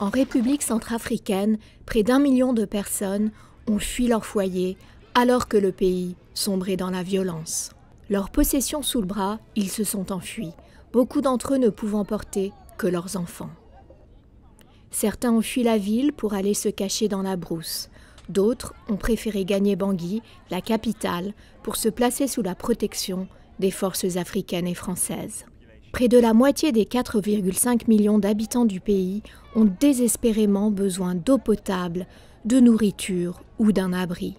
En République centrafricaine, près d'1 million de personnes ont fui leur foyer alors que le pays sombrait dans la violence. Leurs possessions sous le bras, ils se sont enfuis, beaucoup d'entre eux ne pouvant porter que leurs enfants. Certains ont fui la ville pour aller se cacher dans la brousse. D'autres ont préféré gagner Bangui, la capitale, pour se placer sous la protection des forces africaines et françaises. Près de la moitié des 4,5 millions d'habitants du pays ont désespérément besoin d'eau potable, de nourriture ou d'un abri.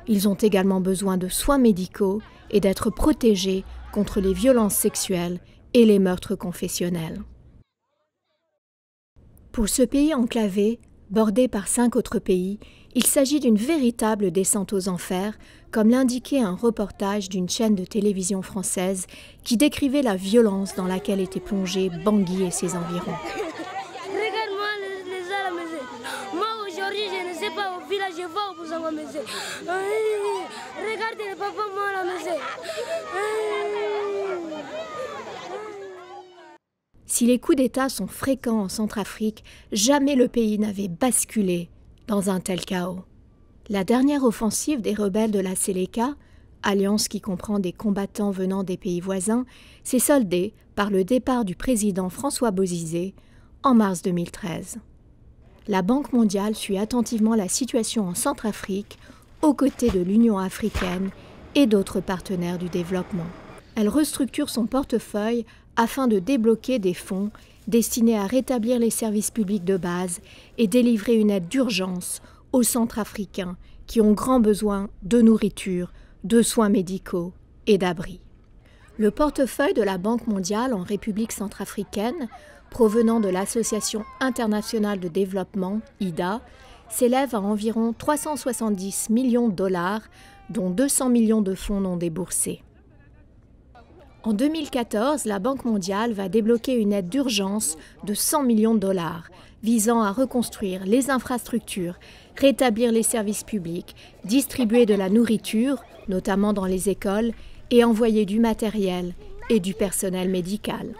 Ils ont également besoin de soins médicaux et d'être protégés contre les violences sexuelles et les meurtres confessionnels. Pour ce pays enclavé, bordé par 5 autres pays, il s'agit d'une véritable descente aux enfers, comme l'indiquait un reportage d'une chaîne de télévision française qui décrivait la violence dans laquelle était plongé Bangui et ses environs. Regarde-moi les à la maison. Moi aujourd'hui je ne sais pas au village, je vais au Bouzanga maison. Regardez les papas moi à la maison. Si les coups d'État sont fréquents en Centrafrique, jamais le pays n'avait basculé dans un tel chaos. La dernière offensive des rebelles de la Séléka, alliance qui comprend des combattants venant des pays voisins, s'est soldée par le départ du président François Bozizé en mars 2013. La Banque mondiale suit attentivement la situation en Centrafrique aux côtés de l'Union africaine et d'autres partenaires du développement. Elle restructure son portefeuille afin de débloquer des fonds destinés à rétablir les services publics de base et délivrer une aide d'urgence aux Centrafricains qui ont grand besoin de nourriture, de soins médicaux et d'abris. Le portefeuille de la Banque mondiale en République centrafricaine, provenant de l'Association internationale de développement, IDA, s'élève à environ 370 millions de dollars, dont 200 millions de fonds non déboursés. En 2014, la Banque mondiale va débloquer une aide d'urgence de 100 millions de dollars, visant à reconstruire les infrastructures, rétablir les services publics, distribuer de la nourriture, notamment dans les écoles, et envoyer du matériel et du personnel médical.